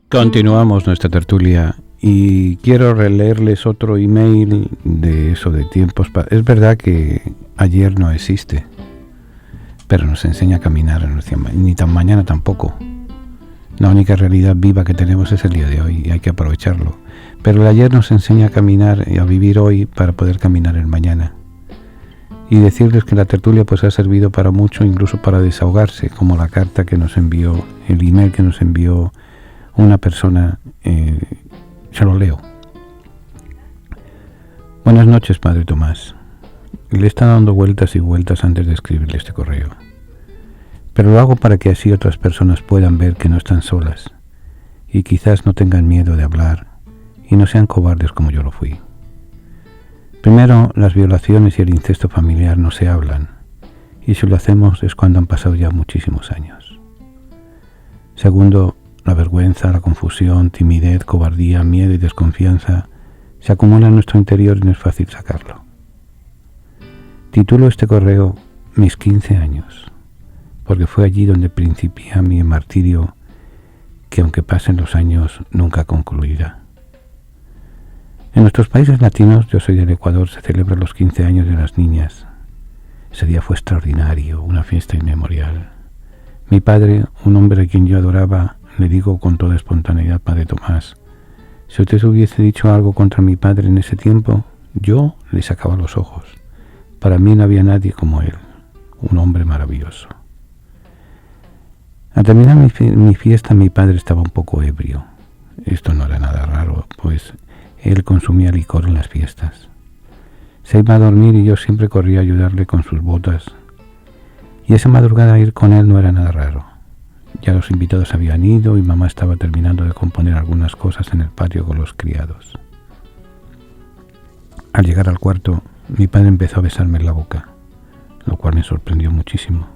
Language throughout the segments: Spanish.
Continuamos nuestra tertulia y quiero releerles otro email de eso de tiempos. Es verdad que ayer no existe, pero nos enseña a caminar, ni tan mañana tampoco. La única realidad viva que tenemos es el día de hoy y hay que aprovecharlo. Pero el ayer nos enseña a caminar y a vivir hoy para poder caminar el mañana. Y decirles que la tertulia pues ha servido para mucho, incluso para desahogarse, como la carta que nos envió, el email que nos envió una persona. Se lo leo. Buenas noches, Padre Tomás. Le he estado dando vueltas y vueltas antes de escribirle este correo. Pero lo hago para que así otras personas puedan ver que no están solas y quizás no tengan miedo de hablar y no sean cobardes como yo lo fui. Primero, las violaciones y el incesto familiar no se hablan, y si lo hacemos es cuando han pasado ya muchísimos años. Segundo, la vergüenza, la confusión, timidez, cobardía, miedo y desconfianza se acumulan en nuestro interior y no es fácil sacarlo. Titulo este correo Mis 15 años, porque fue allí donde principia mi martirio que aunque pasen los años nunca concluirá. En nuestros países latinos, yo soy del Ecuador, se celebran los 15 años de las niñas. Ese día fue extraordinario, una fiesta inmemorial. Mi padre, un hombre a quien yo adoraba, le digo con toda espontaneidad, Padre Tomás, si usted hubiese dicho algo contra mi padre en ese tiempo, yo le sacaba los ojos. Para mí no había nadie como él, un hombre maravilloso. Al terminar mi fiesta, mi padre estaba un poco ebrio. Esto no era nada raro, pues él consumía licor en las fiestas. Se iba a dormir y yo siempre corría a ayudarle con sus botas. Y esa madrugada ir con él no era nada raro. Ya los invitados habían ido y mamá estaba terminando de componer algunas cosas en el patio con los criados. Al llegar al cuarto, mi padre empezó a besarme en la boca, lo cual me sorprendió muchísimo.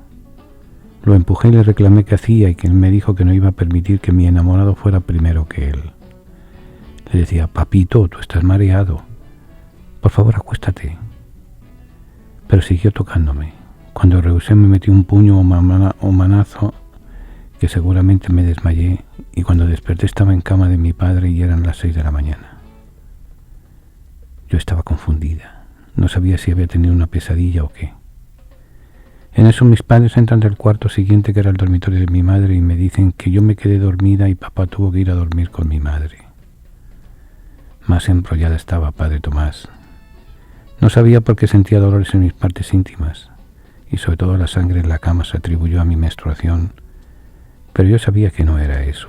Lo empujé y le reclamé qué hacía y que él me dijo que no iba a permitir que mi enamorado fuera primero que él. Le decía, papito, tú estás mareado. Por favor, acuéstate. Pero siguió tocándome. Cuando rehusé me metí un puño o manazo que seguramente me desmayé y cuando desperté estaba en cama de mi padre y eran las 6 de la mañana. Yo estaba confundida. No sabía si había tenido una pesadilla o qué. En eso mis padres entran del cuarto siguiente, que era el dormitorio de mi madre, y me dicen que yo me quedé dormida y papá tuvo que ir a dormir con mi madre. Más embrollada estaba, Padre Tomás. No sabía por qué sentía dolores en mis partes íntimas, y sobre todo la sangre en la cama se atribuyó a mi menstruación, pero yo sabía que no era eso.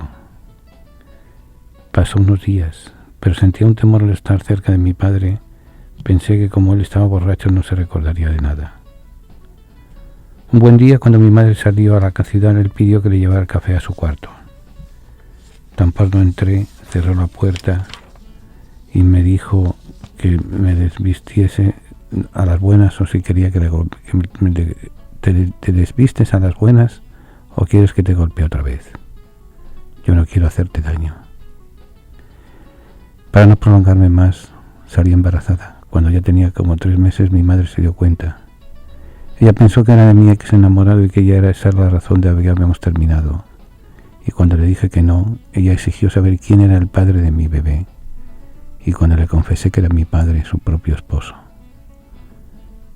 Pasó unos días, pero sentía un temor al estar cerca de mi padre. Pensé que como él estaba borracho no se recordaría de nada. Un buen día, cuando mi madre salió a la ciudad, él pidió que le llevara el café a su cuarto. Tan pronto entré, cerró la puerta y me dijo que me desvistiese a las buenas o si quería que te desvistes a las buenas o quieres que te golpee otra vez. Yo no quiero hacerte daño. Para no prolongarme más, salí embarazada. Cuando ya tenía como 3 meses, mi madre se dio cuenta. Ella pensó que era de mi ex enamorado y que ella era esa la razón de que habíamos terminado. Y cuando le dije que no, ella exigió saber quién era el padre de mi bebé. Y cuando le confesé que era mi padre, su propio esposo.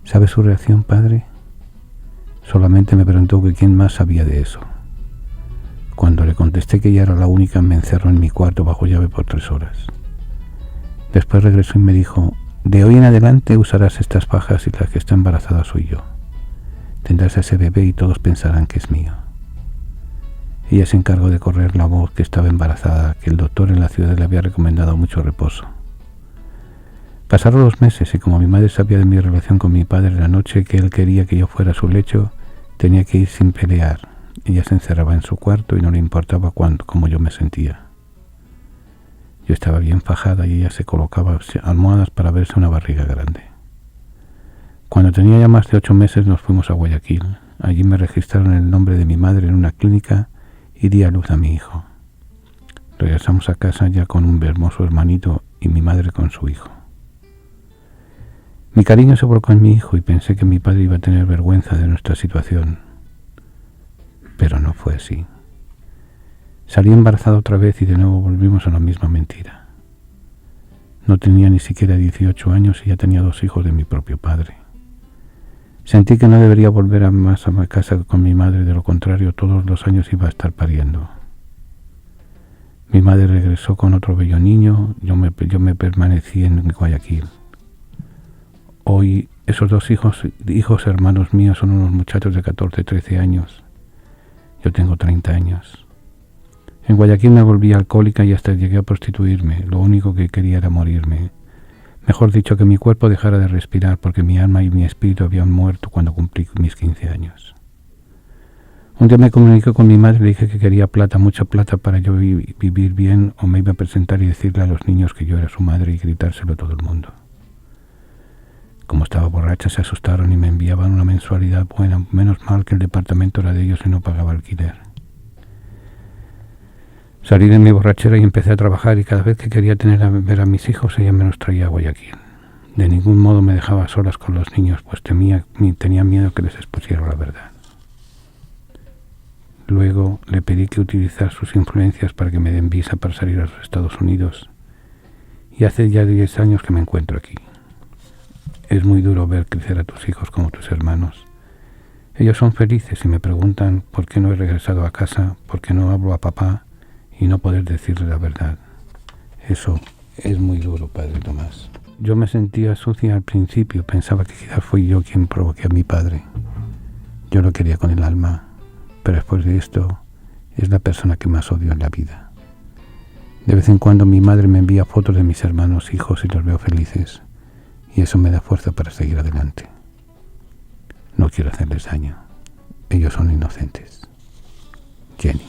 ¿Sabe su reacción, padre? Solamente me preguntó que quién más sabía de eso. Cuando le contesté que ella era la única, me encerró en mi cuarto bajo llave por 3 horas. Después regresó y me dijo, de hoy en adelante usarás estas fajas y la que está embarazada soy yo. Tendrás a ese bebé y todos pensarán que es mío. Ella se encargó de correr la voz que estaba embarazada, que el doctor en la ciudad le había recomendado mucho reposo. Pasaron los meses y como mi madre sabía de mi relación con mi padre, la noche que él quería que yo fuera a su lecho, tenía que ir sin pelear. Ella se encerraba en su cuarto y no le importaba cómo yo me sentía. Yo estaba bien fajada y ella se colocaba almohadas para verse una barriga grande. Cuando tenía ya más de 8 meses nos fuimos a Guayaquil. Allí me registraron el nombre de mi madre en una clínica y di a luz a mi hijo. Regresamos a casa ya con un hermoso hermanito y mi madre con su hijo. Mi cariño se volcó en mi hijo y pensé que mi padre iba a tener vergüenza de nuestra situación. Pero no fue así. Salí embarazada otra vez y de nuevo volvimos a la misma mentira. No tenía ni siquiera 18 años y ya tenía 2 hijos de mi propio padre. Sentí que no debería volver más a mi casa con mi madre, de lo contrario todos los años iba a estar pariendo. Mi madre regresó con otro bello niño, yo me permanecí en Guayaquil. Hoy esos 2 hijos hermanos míos son unos muchachos de 14, 13 años. Yo tengo 30 años. En Guayaquil me volví alcohólica y hasta llegué a prostituirme. Lo único que quería era morirme. Mejor dicho, que mi cuerpo dejara de respirar, porque mi alma y mi espíritu habían muerto cuando cumplí mis 15 años. Un día me comuniqué con mi madre y le dije que quería plata, mucha plata, para yo vivir bien, o me iba a presentar y decirle a los niños que yo era su madre y gritárselo a todo el mundo. Como estaba borracha, se asustaron y me enviaban una mensualidad buena. Menos mal que el departamento era de ellos y no pagaba alquiler. Salí de mi borrachera y empecé a trabajar, y cada vez que quería ver a mis hijos, ella me los traía a Guayaquil. De ningún modo me dejaba a solas con los niños, pues tenía miedo que les expusiera la verdad. Luego le pedí que utilizara sus influencias para que me den visa para salir a los Estados Unidos. Y hace ya 10 años que me encuentro aquí. Es muy duro ver crecer a tus hijos como tus hermanos. Ellos son felices y me preguntan por qué no he regresado a casa, por qué no hablo a papá, y no poder decirle la verdad. Eso es muy duro, padre Tomás. Yo me sentía sucia al principio, pensaba que quizás fui yo quien provoqué a mi padre. Yo lo quería con el alma, pero después de esto es la persona que más odio en la vida. De vez en cuando mi madre me envía fotos de mis hermanos hijos y los veo felices, y eso me da fuerza para seguir adelante. No quiero hacerles daño. Ellos son inocentes. Jenny.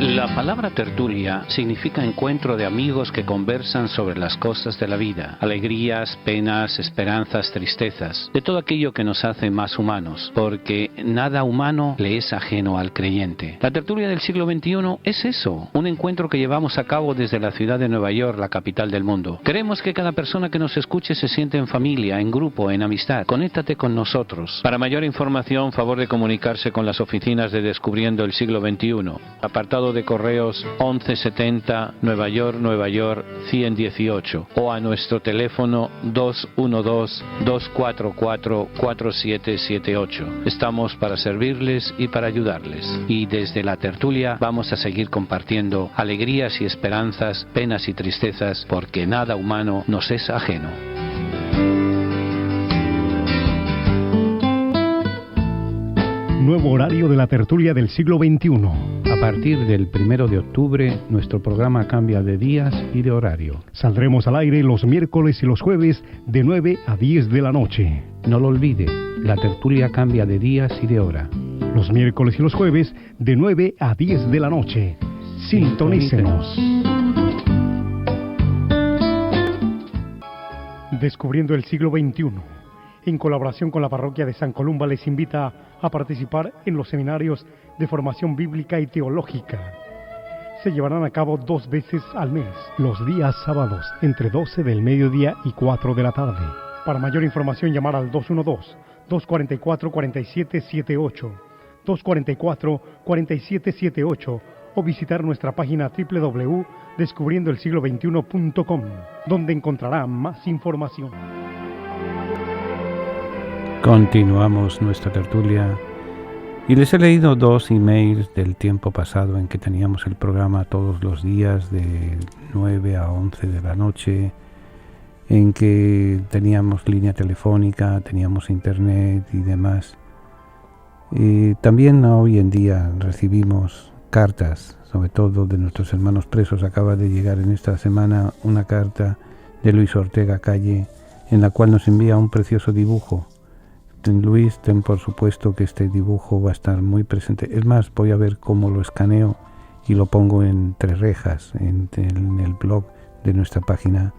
La palabra tertulia significa encuentro de amigos que conversan sobre las cosas de la vida, alegrías, penas, esperanzas, tristezas, de todo aquello que nos hace más humanos, porque nada humano le es ajeno al creyente. La tertulia del siglo XXI es eso, un encuentro que llevamos a cabo desde la ciudad de Nueva York, la capital del mundo. Queremos que cada persona que nos escuche se sienta en familia, en grupo, en amistad. Conéctate con nosotros. Para mayor información, favor de comunicarse con las oficinas de Descubriendo el Siglo XXI. Apartado de correos 1170 Nueva York 118, o a nuestro teléfono 212-244-4778. Estamos para servirles y para ayudarles. Y desde la tertulia vamos a seguir compartiendo alegrías y esperanzas, penas y tristezas, porque nada humano nos es ajeno. Nuevo horario de la tertulia del siglo XXI. A partir del 1 de octubre, nuestro programa cambia de días y de horario. Saldremos al aire los miércoles y los jueves de 9 a 10 de la noche. No lo olvide, la tertulia cambia de días y de hora. Los miércoles y los jueves de 9 a 10 de la noche. Sintonícenos. Descubriendo el siglo XXI. En colaboración con la parroquia de San Columba, les invita a participar en los seminarios de formación bíblica y teológica. Se llevarán a cabo 2 veces al mes, los días sábados, entre 12 del mediodía y 4 de la tarde. Para mayor información, llamar al 212-244-4778, 244-4778, o visitar nuestra página www.descubriendoelsiglo21.com, donde encontrará más información. Continuamos nuestra tertulia y les he leído 2 emails del tiempo pasado en que teníamos el programa todos los días de 9 a 11 de la noche, en que teníamos línea telefónica, teníamos internet y demás. Y también hoy en día recibimos cartas, sobre todo de nuestros hermanos presos. Acaba de llegar en esta semana una carta de Luis Ortega Calle, en la cual nos envía un precioso dibujo. Luis, ten por supuesto que este dibujo va a estar muy presente. Es más, voy a ver cómo lo escaneo y lo pongo entre rejas en el blog de nuestra página,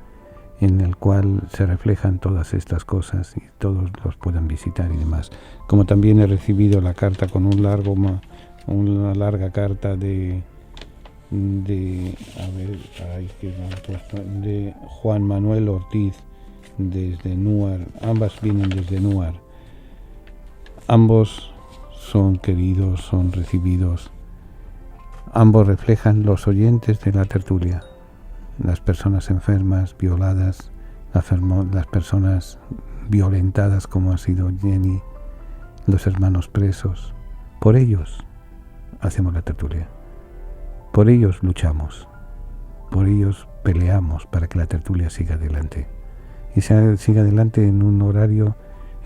en el cual se reflejan todas estas cosas y todos los puedan visitar y demás. Como también he recibido la carta con una larga carta de Juan Manuel Ortiz desde Nuar. Ambas vienen desde Nuar. Ambos son queridos, son recibidos. Ambos reflejan los oyentes de la tertulia, las personas enfermas, violadas, las personas violentadas como ha sido Jenny, los hermanos presos. Por ellos hacemos la tertulia, por ellos luchamos, por ellos peleamos para que la tertulia siga adelante y siga adelante en un horario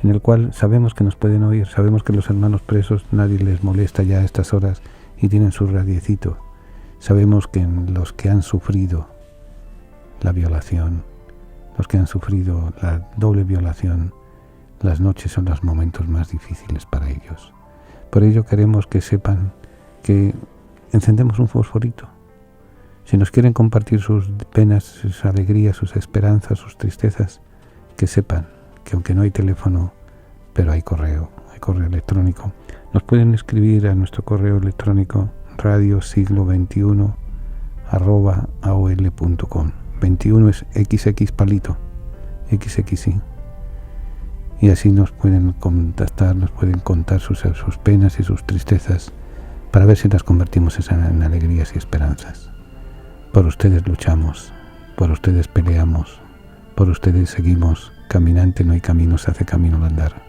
en el cual sabemos que nos pueden oír, sabemos que los hermanos presos nadie les molesta ya a estas horas y tienen su radiecito. Sabemos que los que han sufrido la violación, los que han sufrido la doble violación, las noches son los momentos más difíciles para ellos. Por ello queremos que sepan que encendemos un fosforito. Si nos quieren compartir sus penas, sus alegrías, sus esperanzas, sus tristezas, que sepan que aunque no hay teléfono, pero hay correo electrónico. Nos pueden escribir a nuestro correo electrónico radiosiglo21@aol.com. 21 es XX palito, XXI. Y así nos pueden contactar, nos pueden contar sus penas y sus tristezas para ver si las convertimos en alegrías y esperanzas. Por ustedes luchamos, por ustedes peleamos, por ustedes seguimos. Caminante no hay camino, se hace camino al andar.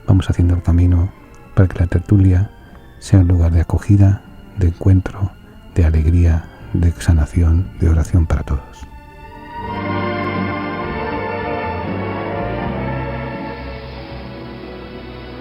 Vamos haciendo el camino para que la tertulia sea un lugar de acogida, de encuentro, de alegría, de sanación, de oración para todos.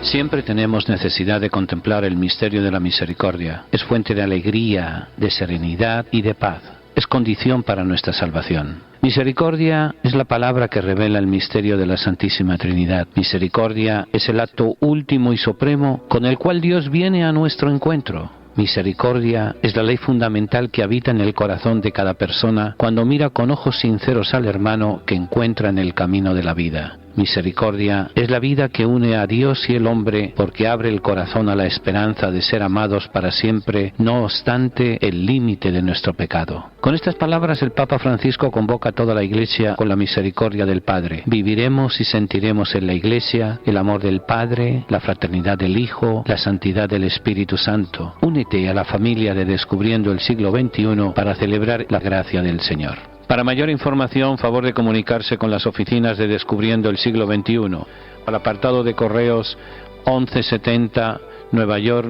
Siempre tenemos necesidad de contemplar el misterio de la misericordia. Es fuente de alegría, de serenidad y de paz. Es condición para nuestra salvación. Misericordia es la palabra que revela el misterio de la Santísima Trinidad. Misericordia es el acto último y supremo con el cual Dios viene a nuestro encuentro. Misericordia es la ley fundamental que habita en el corazón de cada persona cuando mira con ojos sinceros al hermano que encuentra en el camino de la vida. Misericordia es la vida que une a Dios y el hombre porque abre el corazón a la esperanza de ser amados para siempre, no obstante el límite de nuestro pecado. Con estas palabras el Papa Francisco convoca a toda la Iglesia con la misericordia del Padre. Viviremos y sentiremos en la Iglesia el amor del Padre, la fraternidad del Hijo, la santidad del Espíritu Santo. Únete a la familia de Descubriendo el Siglo XXI para celebrar la gracia del Señor. Para mayor información, favor de comunicarse con las oficinas de Descubriendo el Siglo XXI, al apartado de correos 1170 Nueva York,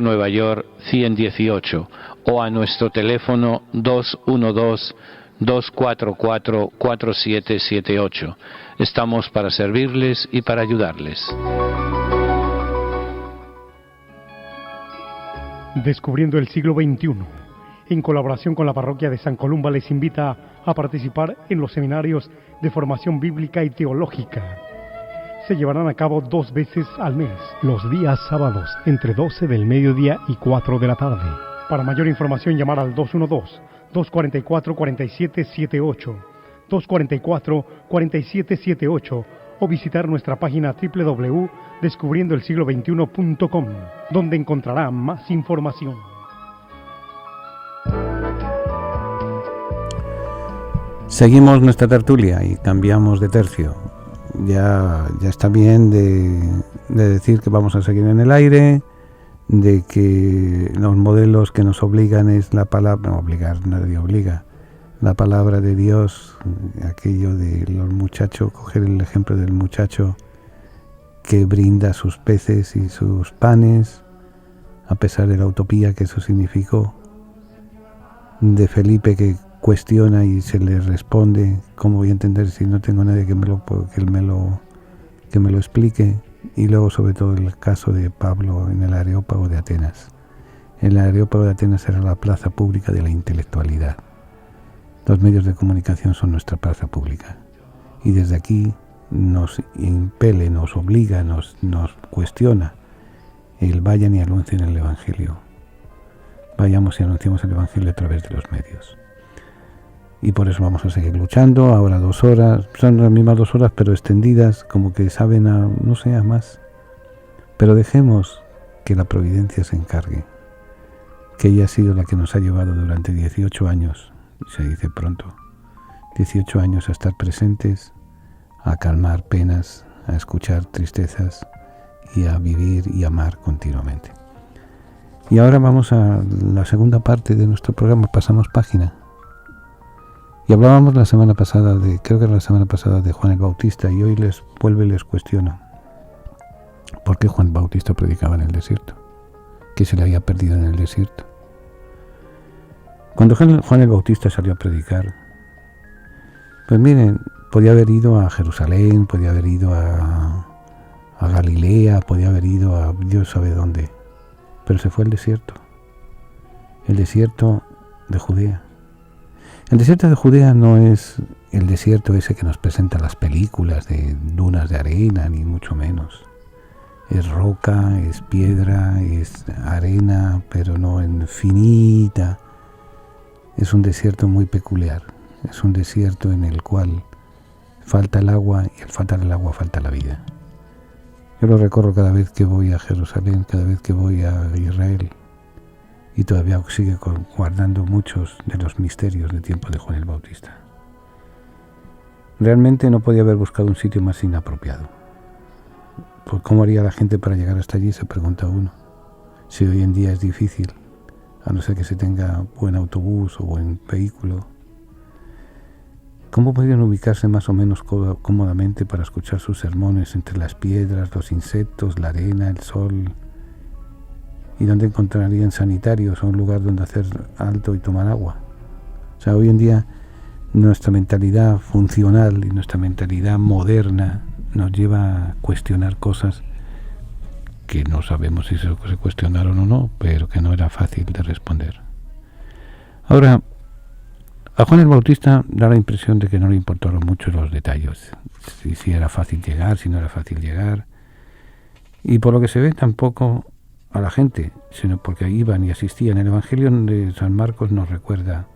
118, o a nuestro teléfono 212-244-4778. Estamos para servirles y para ayudarles. Descubriendo el Siglo XXI, en colaboración con la parroquia de San Columba, les invita a participar en los seminarios de formación bíblica y teológica. Se llevarán a cabo 2 veces al mes, los días sábados, entre 12 del mediodía y 4 de la tarde. Para mayor información, llamar al 212-244-4778, 244-4778, o visitar nuestra página www.descubriendoelsiglo21.com, donde encontrará más información. Seguimos nuestra tertulia y cambiamos de tercio. Ya está bien de decir que vamos a seguir en el aire, de que los modelos que nos obligan es la palabra, no obligar, nadie obliga, la palabra de Dios, aquello de los muchachos, coger el ejemplo del muchacho que brinda sus peces y sus panes, a pesar de la utopía que eso significó, de Felipe que cuestiona y se le responde, ¿cómo voy a entender si no tengo nadie que me lo explique? Y luego sobre todo el caso de Pablo en el Areópago de Atenas. El Areópago de Atenas era la plaza pública de la intelectualidad. Los medios de comunicación son nuestra plaza pública. Y desde aquí nos impele, nos obliga, nos cuestiona el vayan y anuncien el Evangelio. Vayamos y anunciemos el Evangelio a través de los medios. Y por eso vamos a seguir luchando. Ahora 2 horas, son las mismas 2 horas pero extendidas, como que saben a más. Pero dejemos que la providencia se encargue, que ella ha sido la que nos ha llevado durante 18 años, se dice pronto, 18 años a estar presentes, a calmar penas, a escuchar tristezas y a vivir y amar continuamente. Y ahora vamos a la segunda parte de nuestro programa, pasamos página. Y hablábamos la semana pasada de Juan el Bautista, y hoy les cuestiono. ¿Por qué Juan Bautista predicaba en el desierto? ¿Qué se le había perdido en el desierto? Cuando Juan el Bautista salió a predicar, pues miren, podía haber ido a Jerusalén, podía haber ido a Galilea, podía haber ido a Dios sabe dónde, pero se fue al desierto, el desierto de Judea. El desierto de Judea no es el desierto ese que nos presentan las películas de dunas de arena, ni mucho menos. Es roca, es piedra, es arena, pero no infinita. Es un desierto muy peculiar. Es un desierto en el cual falta el agua, y al faltar el agua falta la vida. Yo lo recorro cada vez que voy a Jerusalén, cada vez que voy a Israel, y todavía sigue guardando muchos de los misterios del tiempo de Juan el Bautista. Realmente no podía haber buscado un sitio más inapropiado. Pues ¿cómo haría la gente para llegar hasta allí? Se pregunta uno. Si hoy en día es difícil, a no ser que se tenga buen autobús o buen vehículo. ¿Cómo podrían ubicarse más o menos cómodamente para escuchar sus sermones entre las piedras, los insectos, la arena, el sol? ¿Y dónde encontrarían sanitarios o un lugar donde hacer alto y tomar agua? O sea, hoy en día nuestra mentalidad funcional y nuestra mentalidad moderna nos lleva a cuestionar cosas que no sabemos si se cuestionaron o no, pero que no era fácil de responder. Ahora, a Juan el Bautista da la impresión de que no le importaron mucho los detalles, si era fácil llegar, si no era fácil llegar, y por lo que se ve tampoco a la gente, sino porque iban y asistían. El Evangelio de San Marcos nos recuerda: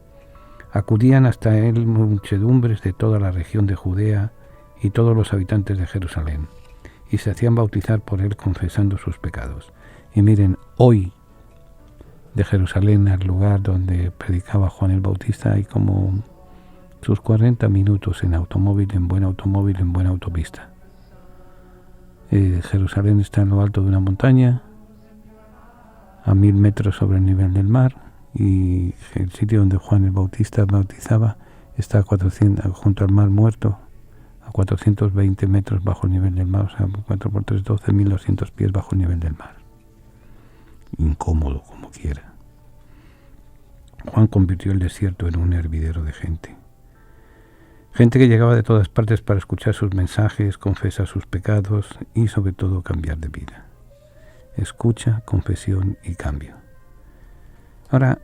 acudían hasta él muchedumbres de toda la región de Judea y todos los habitantes de Jerusalén, y se hacían bautizar por él confesando sus pecados. Y miren, hoy de Jerusalén al lugar donde predicaba Juan el Bautista hay como sus 40 minutos en automóvil, en buena autopista. Jerusalén está en lo alto de una montaña, a 1000 metros sobre el nivel del mar, y el sitio donde Juan el Bautista bautizaba está junto al Mar Muerto, a 420 metros bajo el nivel del mar, o sea, 4 por 3, 12.200 pies bajo el nivel del mar. Incómodo como quiera. Juan convirtió el desierto en un hervidero de gente. Gente que llegaba de todas partes para escuchar sus mensajes, confesar sus pecados y sobre todo cambiar de vida. Escucha, confesión y cambio. Ahora,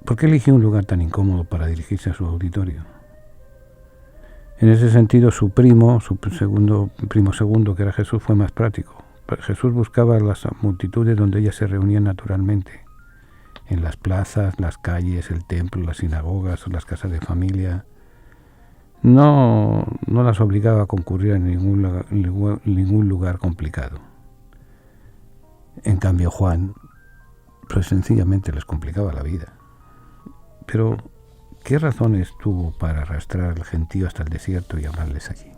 ¿por qué eligió un lugar tan incómodo para dirigirse a su auditorio? En ese sentido, su primo segundo, que era Jesús, fue más práctico. Jesús buscaba las multitudes donde ellas se reunían naturalmente, en las plazas, las calles, el templo, las sinagogas o las casas de familia. No las obligaba a concurrir a ningún lugar complicado. En cambio, Juan, pues sencillamente les complicaba la vida. Pero ¿qué razones tuvo para arrastrar al gentío hasta el desierto y hablarles allí?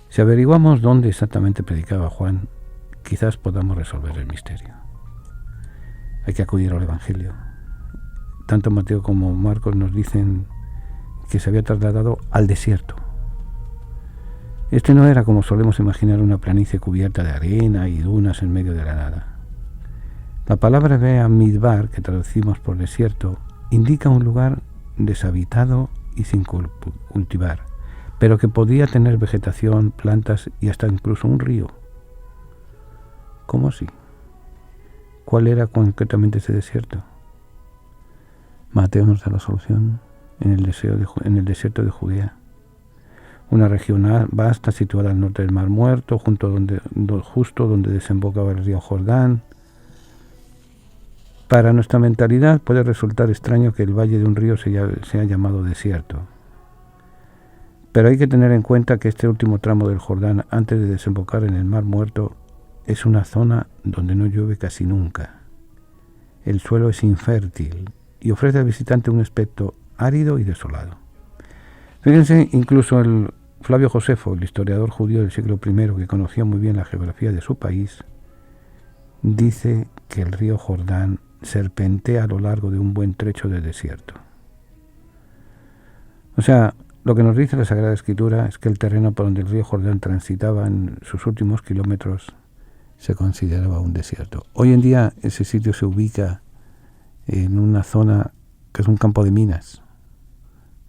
Si averiguamos dónde exactamente predicaba Juan, quizás podamos resolver el misterio. Hay que acudir al Evangelio. Tanto Mateo como Marcos nos dicen que se había trasladado al desierto. Este no era, como solemos imaginar, una planicie cubierta de arena y dunas en medio de la nada. La palabra hebrea midbar, que traducimos por desierto, indica un lugar deshabitado y sin cultivar, pero que podía tener vegetación, plantas y hasta incluso un río. ¿Cómo así? ¿Cuál era concretamente ese desierto? Mateo nos da la solución: en el desierto de Judea, una región vasta situada al norte del Mar Muerto, justo donde desembocaba el río Jordán. Para nuestra mentalidad puede resultar extraño que el valle de un río sea llamado desierto. Pero hay que tener en cuenta que este último tramo del Jordán, antes de desembocar en el Mar Muerto, es una zona donde no llueve casi nunca. El suelo es infértil y ofrece al visitante un aspecto árido y desolado. Fíjense, incluso Flavio Josefo, el historiador judío del siglo I, que conocía muy bien la geografía de su país, dice que el río Jordán serpentea a lo largo de un buen trecho de desierto. O sea, lo que nos dice la Sagrada Escritura es que el terreno por donde el río Jordán transitaba en sus últimos kilómetros se consideraba un desierto. Hoy en día ese sitio se ubica en una zona que es un campo de minas.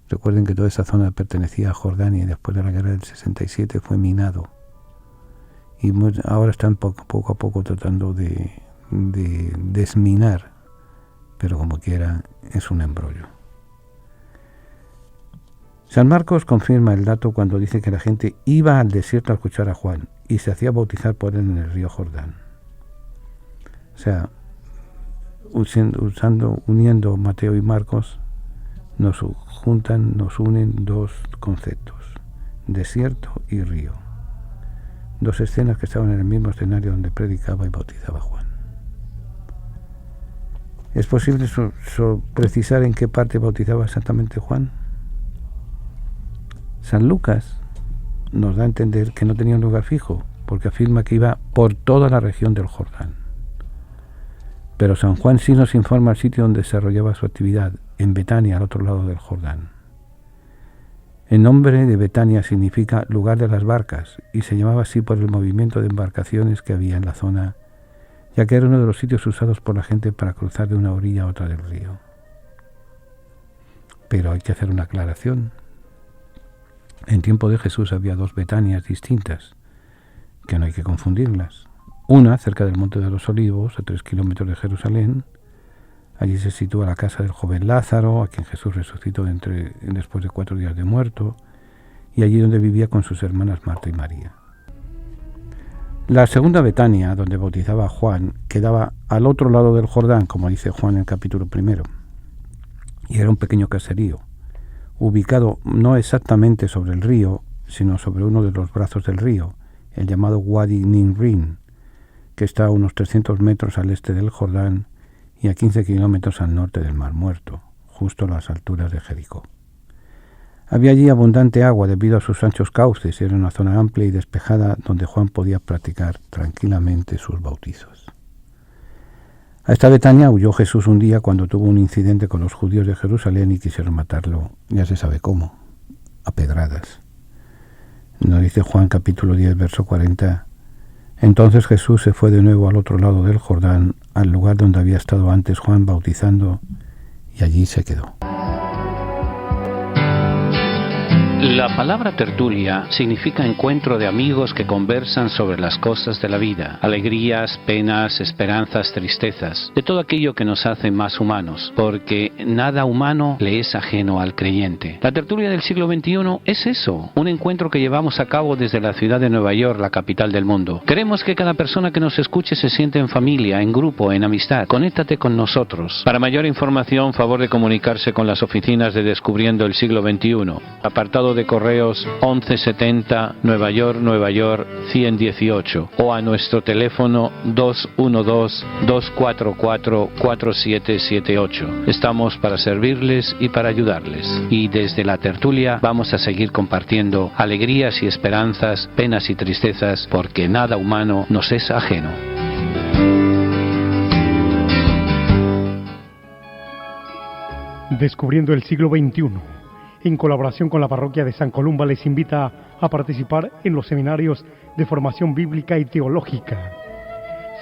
Recuerden que toda esa zona pertenecía a Jordania y después de la guerra del 67 fue minado. Y ahora están poco a poco tratando de desminar, pero como quiera es un embrollo. San Marcos confirma el dato cuando dice que la gente iba al desierto a escuchar a Juan y se hacía bautizar por él en el río Jordán. O sea, uniendo Mateo y Marcos, nos unen dos conceptos, desierto y río. Dos escenas que estaban en el mismo escenario donde predicaba y bautizaba Juan. ¿Es posible precisar en qué parte bautizaba exactamente Juan? San Lucas nos da a entender que no tenía un lugar fijo, porque afirma que iba por toda la región del Jordán. Pero San Juan sí nos informa el sitio donde desarrollaba su actividad, en Betania, al otro lado del Jordán. El nombre de Betania significa lugar de las barcas, y se llamaba así por el movimiento de embarcaciones que había en la zona, ya que era uno de los sitios usados por la gente para cruzar de una orilla a otra del río. Pero hay que hacer una aclaración. En tiempo de Jesús había dos Betanias distintas, que no hay que confundirlas. Una cerca del Monte de los Olivos, a 3 kilómetros de Jerusalén. Allí se sitúa la casa del joven Lázaro, a quien Jesús resucitó después de 4 días de muerto, y allí donde vivía con sus hermanas Marta y María. La segunda Betania, donde bautizaba a Juan, quedaba al otro lado del Jordán, como dice Juan en el capítulo 1, y era un pequeño caserío, ubicado no exactamente sobre el río, sino sobre uno de los brazos del río, el llamado Wadi Nimrin, que está a unos 300 metros al este del Jordán y a 15 kilómetros al norte del Mar Muerto, justo a las alturas de Jericó. Había allí abundante agua debido a sus anchos cauces y era una zona amplia y despejada donde Juan podía practicar tranquilamente sus bautizos. A esta Betania huyó Jesús un día cuando tuvo un incidente con los judíos de Jerusalén y quisieron matarlo, ya se sabe cómo, a pedradas. Nos dice Juan capítulo 10, verso 40, entonces Jesús se fue de nuevo al otro lado del Jordán, al lugar donde había estado antes Juan bautizando, y allí se quedó. La palabra tertulia significa encuentro de amigos que conversan sobre las cosas de la vida, alegrías, penas, esperanzas, tristezas, de todo aquello que nos hace más humanos, porque nada humano le es ajeno al creyente. La tertulia del siglo XXI es eso, un encuentro que llevamos a cabo desde la ciudad de Nueva York, la capital del mundo. Queremos que cada persona que nos escuche se sienta en familia, en grupo, en amistad. Conéctate con nosotros. Para mayor información, favor de comunicarse con las oficinas de Descubriendo el Siglo XXI. Apartado de correos 1170 Nueva York 118 o a nuestro teléfono 212-244-4778. Estamos para servirles y para ayudarles. Y desde la tertulia vamos a seguir compartiendo alegrías y esperanzas, penas y tristezas, porque nada humano nos es ajeno. Descubriendo el siglo XXI, en colaboración con la parroquia de San Columba, les invita a participar en los seminarios de formación bíblica y teológica.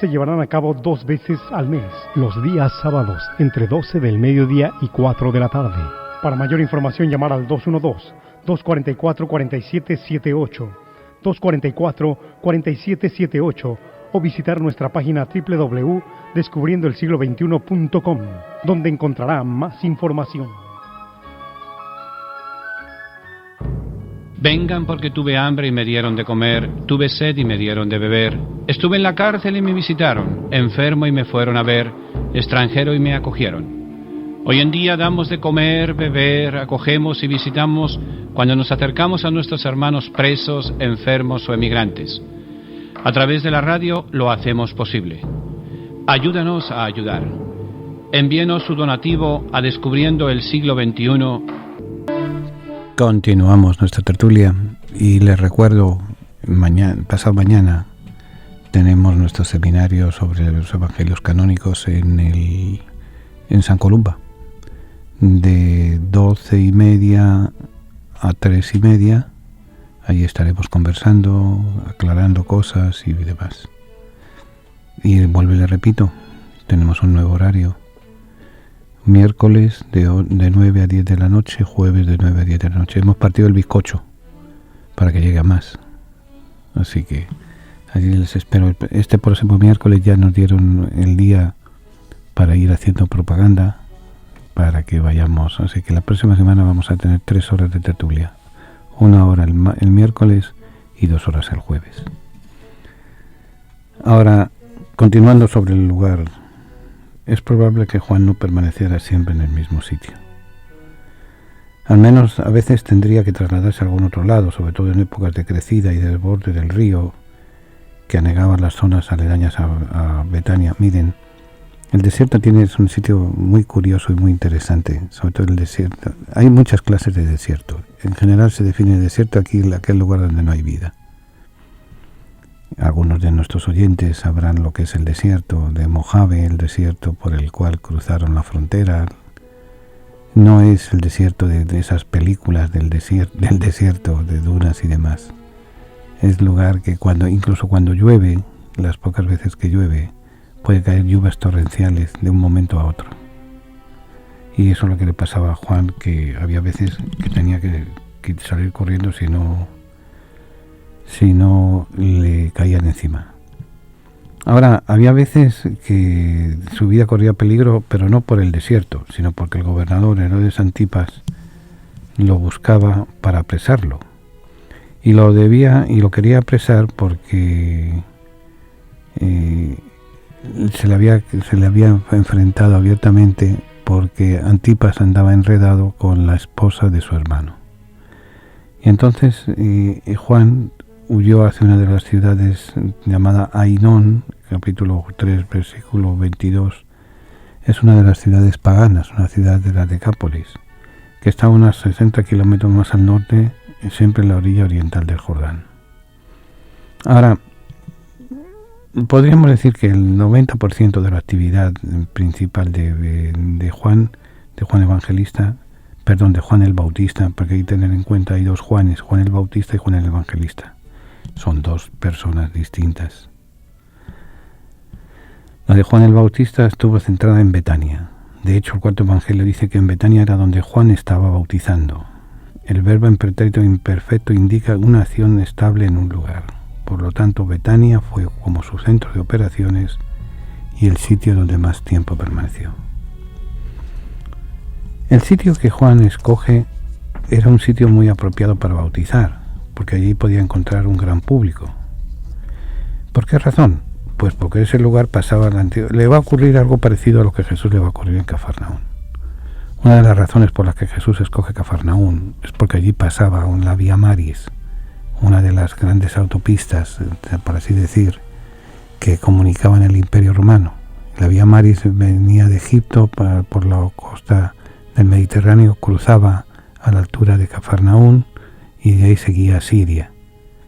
Se llevarán a cabo 2 veces al mes, los días sábados, entre 12 del mediodía y 4 de la tarde. Para mayor información, llamar al 212-244-4778, 244-4778, o visitar nuestra página www.descubriendoelsiglo21.com, donde encontrará más información. Vengan porque tuve hambre y me dieron de comer, tuve sed y me dieron de beber. Estuve en la cárcel y me visitaron, enfermo y me fueron a ver, extranjero y me acogieron. Hoy en día damos de comer, beber, acogemos y visitamos cuando nos acercamos a nuestros hermanos presos, enfermos o emigrantes. A través de la radio lo hacemos posible. Ayúdanos a ayudar. Envíenos su donativo a Descubriendo el Siglo XXI. Continuamos nuestra tertulia Y les recuerdo, pasado mañana tenemos nuestro seminario sobre los evangelios canónicos en San Columba, de 12:30 a 3:30. Ahí estaremos conversando, aclarando cosas y demás. Y le repito, tenemos un nuevo horario. Miércoles de 9 a 10 de la noche, jueves de 9 a 10 de la noche. Hemos partido el bizcocho para que llegue a más. Así que allí les espero. Este próximo miércoles ya nos dieron el día para ir haciendo propaganda para que vayamos. Así que la próxima semana vamos a tener 3 horas de tertulia. 1 hora el miércoles y 2 horas el jueves. Ahora, continuando sobre el lugar, es probable que Juan no permaneciera siempre en el mismo sitio. Al menos a veces tendría que trasladarse a algún otro lado, sobre todo en épocas de crecida y desborde del río que anegaban las zonas aledañas a Betania. Miren, el desierto es un sitio muy curioso y muy interesante, sobre todo el desierto. Hay muchas clases de desierto. En general se define el desierto aquel lugar donde no hay vida. Algunos de nuestros oyentes sabrán lo que es el desierto de Mojave, el desierto por el cual cruzaron la frontera. No es el desierto de esas películas del desierto, de dunas y demás. Es lugar que incluso cuando llueve, las pocas veces que llueve, puede caer lluvias torrenciales de un momento a otro. Y eso es lo que le pasaba a Juan, que había veces que tenía que salir corriendo si no le caían encima. Ahora, había veces que su vida corría peligro, pero no por el desierto, sino porque el gobernador Herodes Antipas lo buscaba para apresarlo. Y lo quería apresar porque se le había enfrentado abiertamente, porque Antipas andaba enredado con la esposa de su hermano. Y entonces Juan huyó hacia una de las ciudades llamada Ainón, capítulo 3, versículo 22. Es una de las ciudades paganas, una ciudad de la Decápolis, que está a unos 60 kilómetros más al norte, siempre en la orilla oriental del Jordán. Ahora, podríamos decir que el 90% de la actividad principal de Juan Evangelista, de Juan el Bautista, porque hay que tener en cuenta hay 2 Juanes, Juan el Bautista y Juan el Evangelista. Son 2 personas distintas. La de Juan el Bautista estuvo centrada en Betania. De hecho, el 4 Evangelio dice que en Betania era donde Juan estaba bautizando. El verbo en pretérito imperfecto indica una acción estable en un lugar. Por lo tanto, Betania fue como su centro de operaciones y el sitio donde más tiempo permaneció. El sitio que Juan escoge era un sitio muy apropiado para bautizar, porque allí podía encontrar un gran público. ¿Por qué razón? Pues porque ese lugar pasaba le va a ocurrir algo parecido a lo que Jesús le va a ocurrir en Cafarnaún. Una de las razones por las que Jesús escoge Cafarnaún es porque allí pasaba la Vía Maris, una de las grandes autopistas, por así decir, que comunicaban el Imperio Romano. La Vía Maris venía de Egipto por la costa del Mediterráneo, cruzaba a la altura de Cafarnaún y de ahí seguía a Siria.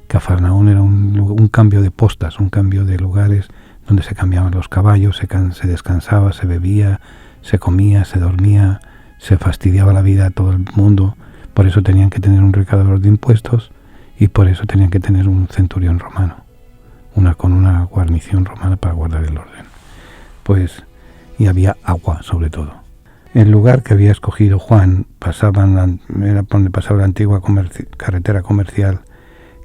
Cafarnaún era un cambio de postas, un cambio de lugares donde se cambiaban los caballos, se descansaba, se bebía, se comía, se dormía, se fastidiaba la vida a todo el mundo. Por eso tenían que tener un recaudador de impuestos y por eso tenían que tener un centurión romano, con una guarnición romana para guardar el orden. Y había agua sobre todo. El lugar que había escogido Juan era donde pasaba la antigua carretera comercial,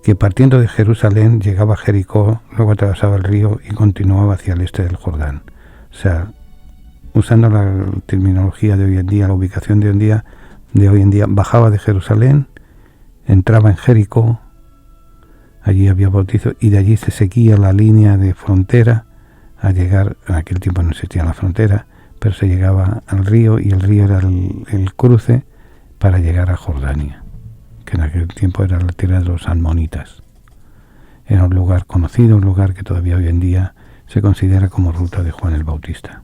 que partiendo de Jerusalén llegaba a Jericó, luego atravesaba el río y continuaba hacia el este del Jordán. O sea, usando la terminología de hoy en día, la ubicación de hoy en día, bajaba de Jerusalén, entraba en Jericó, allí había bautizo, y de allí se seguía la línea de frontera a llegar, en aquel tiempo no existía la frontera, pero se llegaba al río, y el río era el cruce para llegar a Jordania, que en aquel tiempo era la tierra de los amonitas. Era un lugar conocido, un lugar que todavía hoy en día se considera como ruta de Juan el Bautista.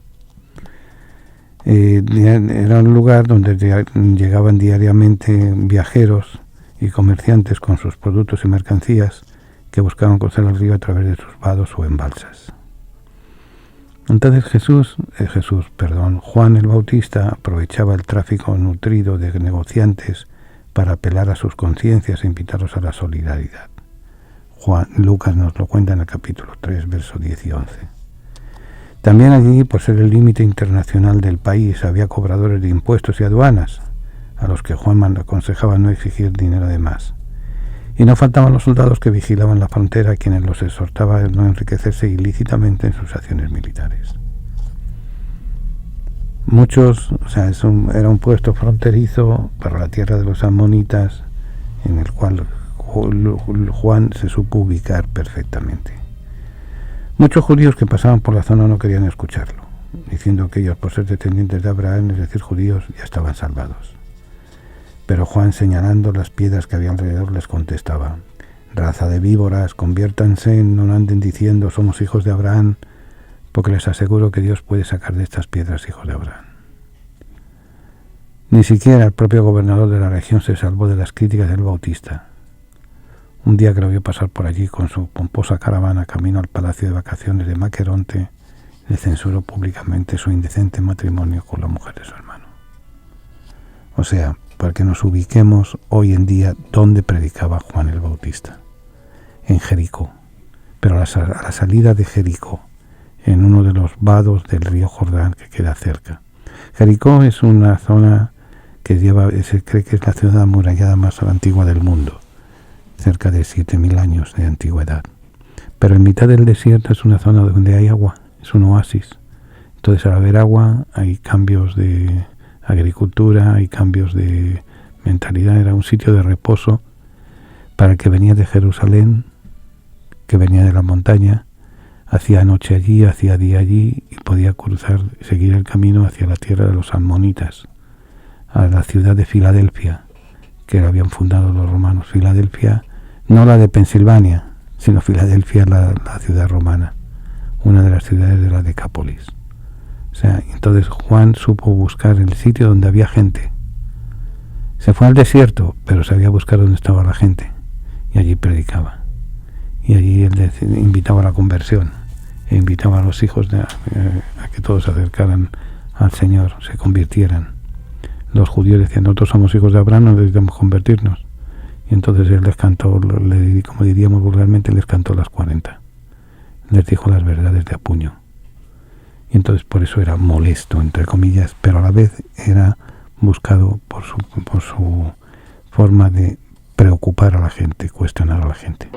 Era un lugar donde llegaban diariamente viajeros y comerciantes con sus productos y mercancías que buscaban cruzar el río a través de sus vados o en balsas. Entonces Juan el Bautista aprovechaba el tráfico nutrido de negociantes para apelar a sus conciencias e invitarlos a la solidaridad. Lucas nos lo cuenta en el capítulo 3, versos 10 y 11. También allí, por ser el límite internacional del país, había cobradores de impuestos y aduanas, a los que Juan aconsejaba no exigir dinero de más. Y no faltaban los soldados que vigilaban la frontera, a quienes los exhortaba a no enriquecerse ilícitamente en sus acciones militares. Era un puesto fronterizo para la tierra de los amonitas, en el cual Juan se supo ubicar perfectamente. Muchos judíos que pasaban por la zona no querían escucharlo, diciendo que ellos, por ser descendientes de Abraham, es decir, judíos, ya estaban salvados. Pero Juan, señalando las piedras que había alrededor, les contestaba: raza de víboras, conviértanse, no anden diciendo somos hijos de Abraham, porque les aseguro que Dios puede sacar de estas piedras hijos de Abraham. Ni siquiera el propio gobernador de la región se salvó de las críticas del Bautista. Un día que lo vio pasar por allí con su pomposa caravana camino al palacio de vacaciones de Maqueronte, le censuró públicamente su indecente matrimonio con la mujer de su hermano. O sea, para que nos ubiquemos hoy en día donde predicaba Juan el Bautista, en Jericó, pero a la salida de Jericó, en uno de los vados del río Jordán que queda cerca. Jericó es una zona que se cree que es la ciudad amurallada más antigua del mundo, cerca de 7.000 años de antigüedad. Pero en mitad del desierto es una zona donde hay agua, es un oasis. Entonces, al haber agua hay cambios de agricultura, hay cambios de mentalidad. Era un sitio de reposo para el que venía de Jerusalén, que venía de la montaña, hacía noche allí, hacía día allí, y podía seguir el camino hacia la tierra de los amonitas, a la ciudad de Filadelfia, que la habían fundado los romanos. Filadelfia, no la de Pensilvania, sino Filadelfia, la ciudad romana, una de las ciudades de la Decápolis. O sea, entonces Juan supo buscar el sitio donde había gente. Se fue al desierto, pero sabía buscar dónde estaba la gente, y allí predicaba. Y allí él invitaba a la conversión, e invitaba a los hijos a que todos se acercaran al Señor, se convirtieran. Los judíos decían: nosotros somos hijos de Abraham, no necesitamos convertirnos. Y entonces él les cantó, como diríamos vulgarmente, les cantó las 40. Les dijo las verdades de a puño. Y entonces por eso era molesto, entre comillas, pero a la vez era buscado por su forma de preocupar a la gente, cuestionar a la gente.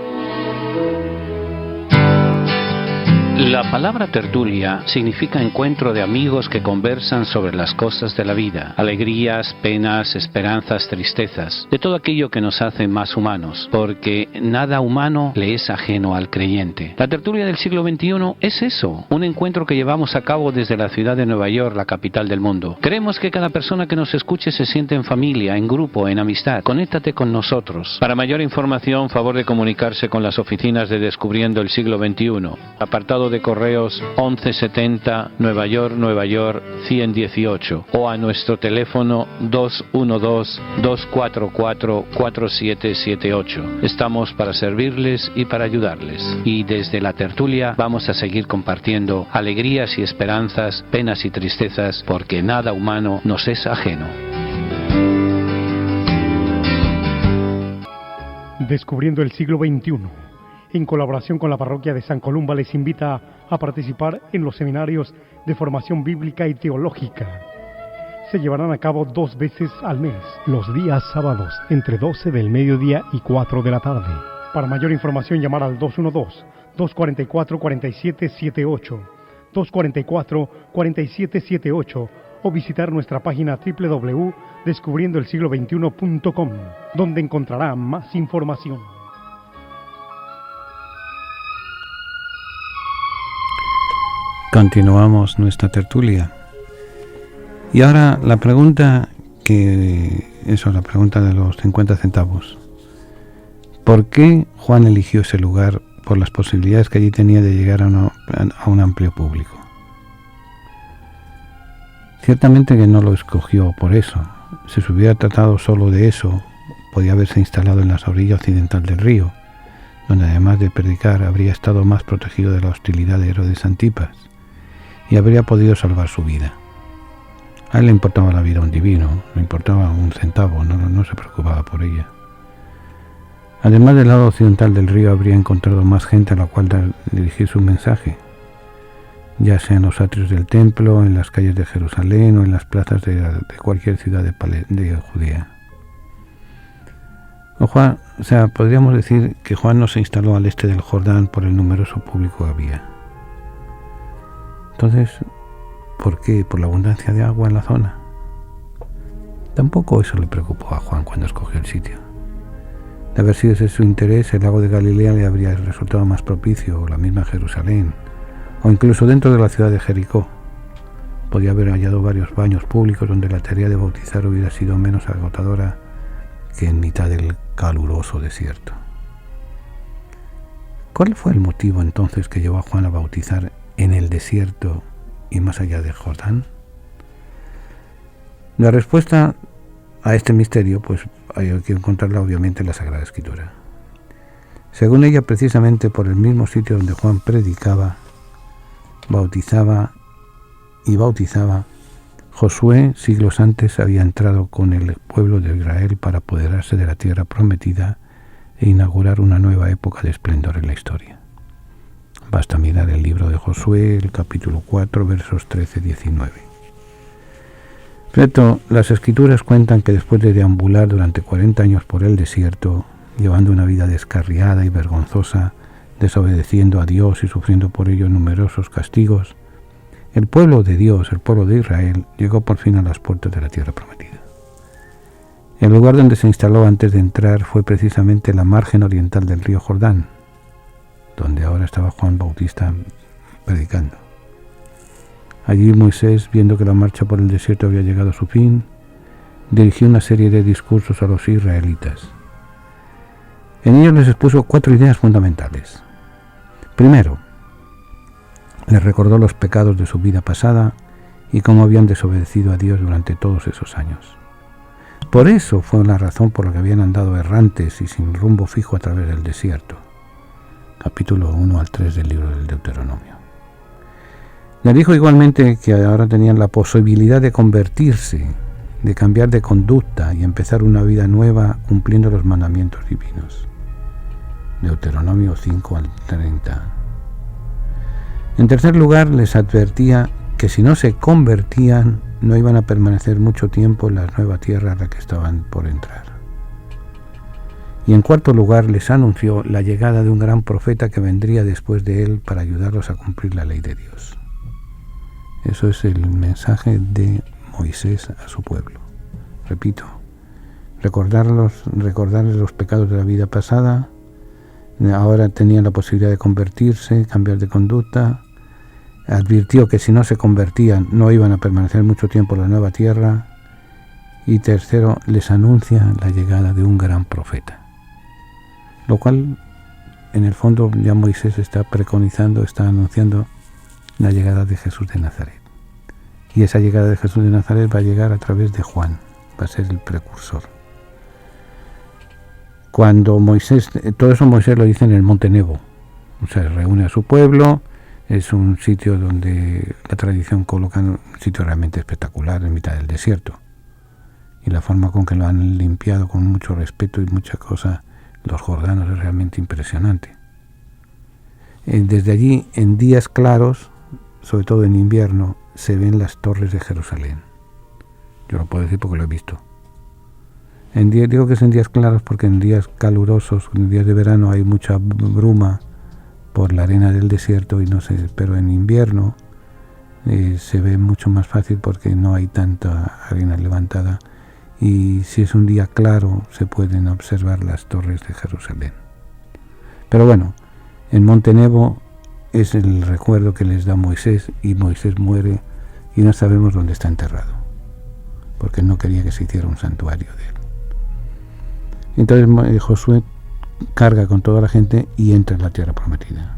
La palabra tertulia significa encuentro de amigos que conversan sobre las cosas de la vida, alegrías, penas, esperanzas, tristezas, de todo aquello que nos hace más humanos, porque nada humano le es ajeno al creyente. La tertulia del siglo XXI es eso, un encuentro que llevamos a cabo desde la ciudad de Nueva York, la capital del mundo. Queremos que cada persona que nos escuche se sienta en familia, en grupo, en amistad. Conéctate con nosotros. Para mayor información, favor de comunicarse con las oficinas de Descubriendo el Siglo XXI. Apartado de correos 1170 Nueva York 118, o a nuestro teléfono 212-244-4778. Estamos para servirles y para ayudarles. Y desde la tertulia vamos a seguir compartiendo alegrías y esperanzas, penas y tristezas, porque nada humano nos es ajeno. Descubriendo el siglo XXI, en colaboración con la parroquia de San Columba, les invita a participar en los seminarios de formación bíblica y teológica. Se llevarán a cabo 2 veces al mes, los días sábados, entre 12 del mediodía y 4 de la tarde. Para mayor información, llamar al 212-244-4778, 244-4778, o visitar nuestra página www.descubriendoelsiglo21.com, donde encontrará más información. Continuamos nuestra tertulia. Y ahora la pregunta la pregunta de los 50 centavos. ¿Por qué Juan eligió ese lugar? Por las posibilidades que allí tenía de llegar a un amplio público. Ciertamente que no lo escogió por eso. Si se hubiera tratado solo de eso, podía haberse instalado en la orilla occidental del río, donde además de predicar habría estado más protegido de la hostilidad de Herodes Antipas y habría podido salvar su vida. A él le importaba la vida a un divino, le importaba un centavo, no se preocupaba por ella. Además, del lado occidental del río habría encontrado más gente a la cual dirigir su mensaje, ya sea en los atrios del templo, en las calles de Jerusalén o en las plazas de cualquier ciudad de Judea. Podríamos decir que Juan no se instaló al este del Jordán por el numeroso público que había. Entonces, ¿por qué? ¿Por la abundancia de agua en la zona? Tampoco eso le preocupó a Juan cuando escogió el sitio. De haber sido ese su interés, el lago de Galilea le habría resultado más propicio, o la misma Jerusalén, o incluso dentro de la ciudad de Jericó. Podía haber hallado varios baños públicos donde la tarea de bautizar hubiera sido menos agotadora que en mitad del caluroso desierto. ¿Cuál fue el motivo entonces que llevó a Juan a bautizar en el desierto y más allá del Jordán? La respuesta a este misterio, pues hay que encontrarla obviamente en la Sagrada Escritura. Según ella, precisamente por el mismo sitio donde Juan predicaba, bautizaba, Josué siglos antes había entrado con el pueblo de Israel para apoderarse de la tierra prometida e inaugurar una nueva época de esplendor en la historia. Basta mirar el libro de Josué, el capítulo 4, versos 13-19. Pero las Escrituras cuentan que después de deambular durante 40 años por el desierto, llevando una vida descarriada y vergonzosa, desobedeciendo a Dios y sufriendo por ello numerosos castigos, el pueblo de Dios, el pueblo de Israel, llegó por fin a las puertas de la tierra prometida. El lugar donde se instaló antes de entrar fue precisamente la margen oriental del río Jordán, donde ahora estaba Juan Bautista predicando. Allí Moisés, viendo que la marcha por el desierto había llegado a su fin, dirigió una serie de discursos a los israelitas. En ellos les expuso 4 ideas fundamentales. Primero, les recordó los pecados de su vida pasada y cómo habían desobedecido a Dios durante todos esos años. Por eso fue la razón por la que habían andado errantes y sin rumbo fijo a través del desierto. Capítulo 1 al 3 del libro del Deuteronomio. Le dijo igualmente que ahora tenían la posibilidad de convertirse, de cambiar de conducta y empezar una vida nueva cumpliendo los mandamientos divinos. Deuteronomio 5 al 30. En tercer lugar, les advertía que si no se convertían, no iban a permanecer mucho tiempo en la nueva tierra a la que estaban por entrar. Y en cuarto lugar, les anunció la llegada de un gran profeta que vendría después de él para ayudarlos a cumplir la ley de Dios. Eso es el mensaje de Moisés a su pueblo. Repito, recordarles los pecados de la vida pasada. Ahora tenían la posibilidad de convertirse, cambiar de conducta. Advirtió que si no se convertían no iban a permanecer mucho tiempo en la nueva tierra. Y tercero, les anuncia la llegada de un gran profeta. Lo cual, en el fondo, ya Moisés está preconizando, está anunciando la llegada de Jesús de Nazaret. Y esa llegada de Jesús de Nazaret va a llegar a través de Juan, va a ser el precursor. Cuando Moisés, todo eso Moisés lo dice en el Monte Nebo, o sea, reúne a su pueblo, es un sitio donde la tradición coloca un sitio realmente espectacular en mitad del desierto. Y la forma con que lo han limpiado con mucho respeto y mucha cosa, los jordanos, es realmente impresionante. Desde allí, en días claros, sobre todo en invierno, se ven las torres de Jerusalén. Yo lo puedo decir porque lo he visto. Digo que es en días claros porque en días calurosos, en días de verano hay mucha bruma por la arena del desierto y no sé, pero en invierno se ve mucho más fácil porque no hay tanta arena levantada y si es un día claro se pueden observar las torres de Jerusalén. Pero bueno, en Monte Nebo es el recuerdo que les da Moisés y Moisés muere y no sabemos dónde está enterrado porque no quería que se hiciera un santuario de él. Entonces Josué carga con toda la gente y entra en la tierra prometida.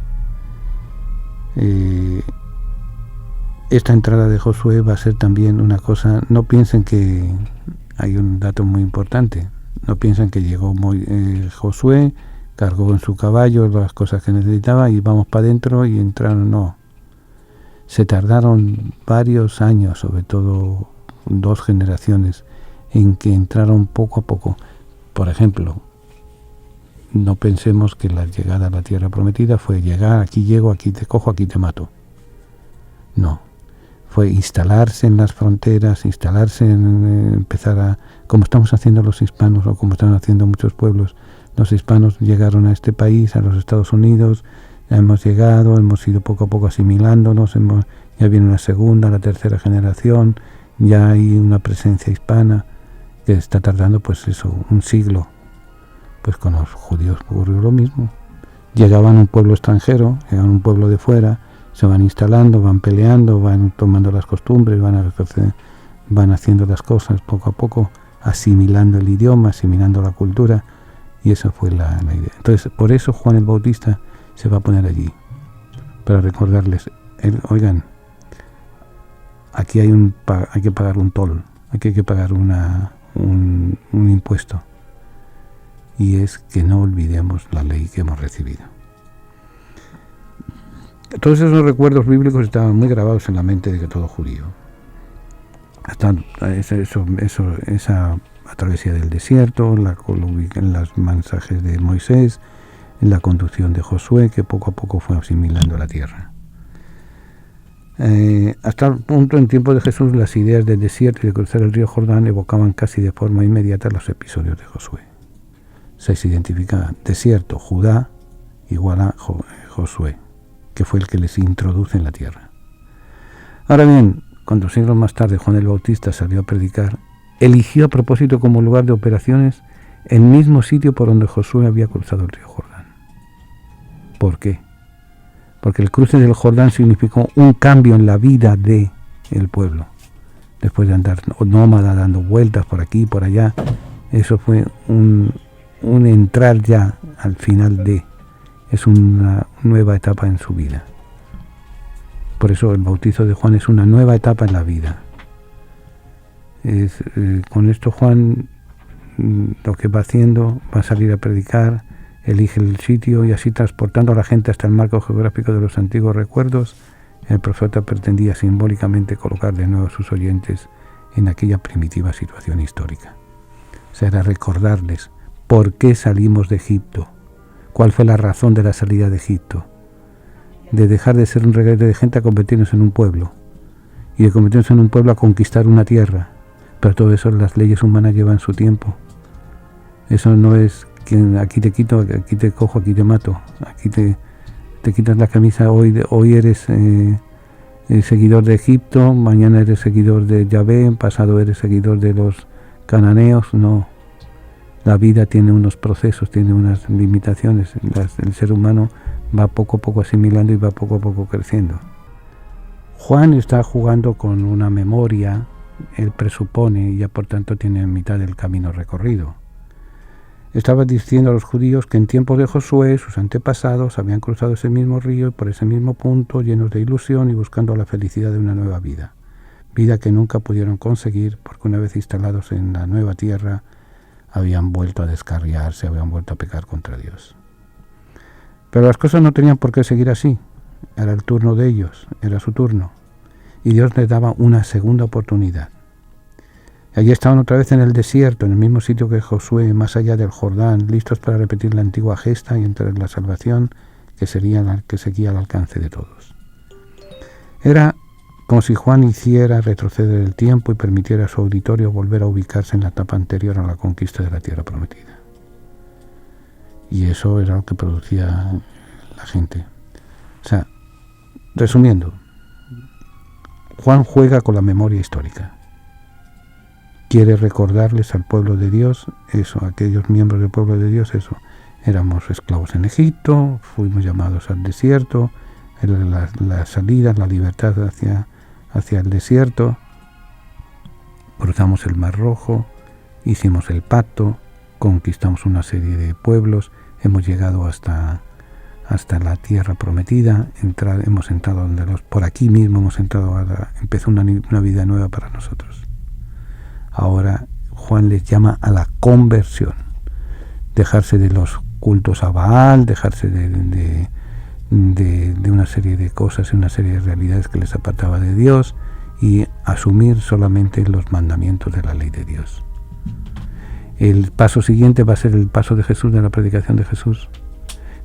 Esta entrada de Josué va a ser también una cosa, no piensen que hay un dato muy importante, No piensan que llegó Josué, cargó en su caballo las cosas que necesitaba y vamos para adentro y entraron. No. Se tardaron varios años, sobre todo 2 generaciones, en que entraron poco a poco. Por ejemplo, no pensemos que la llegada a la tierra prometida fue llegar, aquí llego, aquí te cojo, aquí te mato. No. Fue instalarse en las fronteras, empezar a, como estamos haciendo los hispanos o como están haciendo muchos pueblos. Los hispanos llegaron a este país, a los Estados Unidos, ya hemos llegado, hemos ido poco a poco asimilándonos, ya viene la segunda, la tercera generación, ya hay una presencia hispana que está tardando pues eso, un siglo. Pues con los judíos ocurrió lo mismo. Llegaban a un pueblo extranjero, llegaban a un pueblo de fuera, se van instalando, van peleando, van tomando las costumbres, van haciendo las cosas poco a poco, asimilando el idioma, asimilando la cultura, y esa fue la idea. Entonces, por eso Juan el Bautista se va a poner allí, para recordarles, oigan, aquí hay que pagar un toll, aquí hay que pagar un impuesto, y es que no olvidemos la ley que hemos recibido. Todos esos recuerdos bíblicos estaban muy grabados en la mente de todo judío. Hasta esa travesía del desierto, en los mensajes de Moisés, en la conducción de Josué, que poco a poco fue asimilando la tierra. Hasta el punto, en tiempo de Jesús, las ideas del desierto y de cruzar el río Jordán evocaban casi de forma inmediata los episodios de Josué. Se identifica desierto, Judá, igual a Josué, que fue el que les introduce en la tierra. Ahora bien, cuando siglos más tarde Juan el Bautista salió a predicar, eligió a propósito como lugar de operaciones el mismo sitio por donde Josué había cruzado el río Jordán. ¿Por qué? Porque el cruce del Jordán significó un cambio en la vida del pueblo. Después de andar nómada, dando vueltas por aquí y por allá, eso fue un entrar ya al final de... Es una nueva etapa en su vida. Por eso el bautizo de Juan es una nueva etapa en la vida. Con esto Juan lo que va haciendo, va a salir a predicar, elige el sitio y así transportando a la gente hasta el marco geográfico de los antiguos recuerdos, el profeta pretendía simbólicamente colocar de nuevo a sus oyentes en aquella primitiva situación histórica. O sea, era recordarles por qué salimos de Egipto. ¿Cuál fue la razón de la salida de Egipto? De dejar de ser un reguero de gente a convertirnos en un pueblo. Y de convertirnos en un pueblo a conquistar una tierra. Pero todo eso, las leyes humanas llevan su tiempo. Eso no es que aquí te quito, aquí te cojo, aquí te mato. Aquí te quitas la camisa, hoy eres seguidor de Egipto, mañana eres seguidor de Yahvé, pasado eres seguidor de los cananeos. No. La vida tiene unos procesos, tiene unas limitaciones. El ser humano va poco a poco asimilando y va poco a poco creciendo. Juan está jugando con una memoria, él presupone, y ya por tanto tiene mitad del camino recorrido. Estaba diciendo a los judíos que en tiempos de Josué, sus antepasados habían cruzado ese mismo río y por ese mismo punto, llenos de ilusión y buscando la felicidad de una nueva vida. Vida que nunca pudieron conseguir porque una vez instalados en la nueva tierra, habían vuelto a descarriarse, habían vuelto a pecar contra Dios. Pero las cosas no tenían por qué seguir así. Era el turno de ellos, era su turno. Y Dios les daba una segunda oportunidad. Allí estaban otra vez en el desierto, en el mismo sitio que Josué, más allá del Jordán, listos para repetir la antigua gesta y entrar en la salvación que seguía al alcance de todos. Era como si Juan hiciera retroceder el tiempo y permitiera a su auditorio volver a ubicarse en la etapa anterior a la conquista de la tierra prometida. Y eso era lo que producía la gente. O sea, resumiendo, Juan juega con la memoria histórica. Quiere recordarles al pueblo de Dios, eso, a aquellos miembros del pueblo de Dios, eso. Éramos esclavos en Egipto, fuimos llamados al desierto, la salida, la libertad hacia el desierto, cruzamos el Mar Rojo, hicimos el pacto, conquistamos una serie de pueblos, hemos llegado hasta la tierra prometida, hemos entrado por aquí mismo hemos entrado, empezó una vida nueva para nosotros. Ahora Juan les llama a la conversión, dejarse de los cultos a Baal, dejarse de una serie de cosas, una serie de realidades que les apartaba de Dios, y asumir solamente los mandamientos de la ley de Dios. El paso siguiente va a ser el paso de Jesús, de la predicación de Jesús.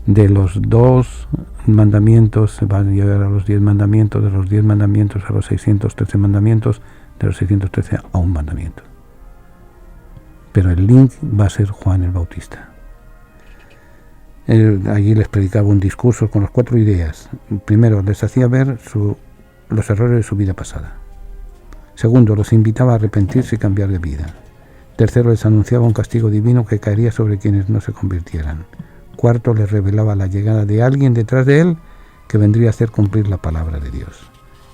De los 2 mandamientos se van a llegar a los 10 mandamientos, de los 10 mandamientos a los 613 mandamientos, de los 613 a un mandamiento. Pero el link va a ser Juan el Bautista. Allí les predicaba un discurso con las 4 ideas. Primero, les hacía ver los errores de su vida pasada. Segundo, los invitaba a arrepentirse y cambiar de vida. Tercero, les anunciaba un castigo divino que caería sobre quienes no se convirtieran. Cuarto, les revelaba la llegada de alguien detrás de él que vendría a hacer cumplir la palabra de Dios.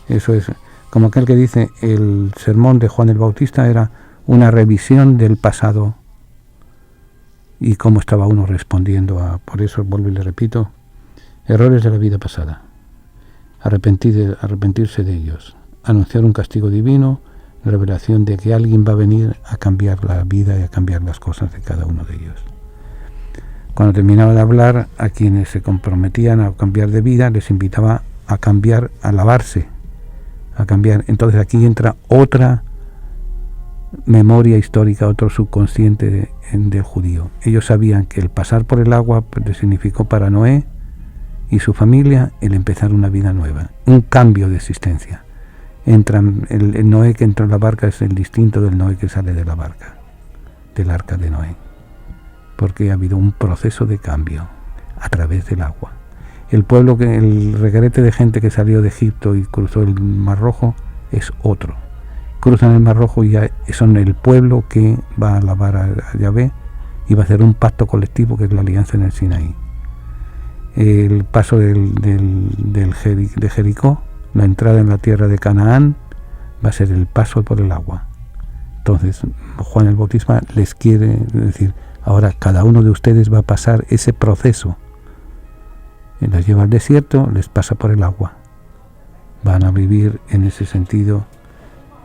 Eso es como aquel que dice, el sermón de Juan el Bautista era una revisión del pasado y cómo estaba uno respondiendo por eso vuelvo y le repito, errores de la vida pasada, arrepentirse de ellos, anunciar un castigo divino, revelación de que alguien va a venir a cambiar la vida y a cambiar las cosas de cada uno de ellos. Cuando terminaba de hablar, a quienes se comprometían a cambiar de vida, les invitaba a cambiar, a lavarse, a cambiar. Entonces aquí entra otra memoria histórica, otro subconsciente del judío. Ellos sabían que el pasar por el agua les significó para Noé y su familia el empezar una vida nueva, un cambio de existencia. El Noé que entra en la barca es el distinto del Noé que sale de la barca, del arca de Noé, porque ha habido un proceso de cambio a través del agua. El reguerete de gente que salió de Egipto y cruzó el Mar Rojo es otro. Cruzan el Mar Rojo y ya son el pueblo que va a alabar a Yahvé y va a hacer un pacto colectivo que es la alianza en el Sinaí. El paso de Jericó, la entrada en la tierra de Canaán, va a ser el paso por el agua. Entonces Juan el Bautista les quiere decir, ahora cada uno de ustedes va a pasar ese proceso. Les lleva al desierto, les pasa por el agua. Van a vivir en ese sentido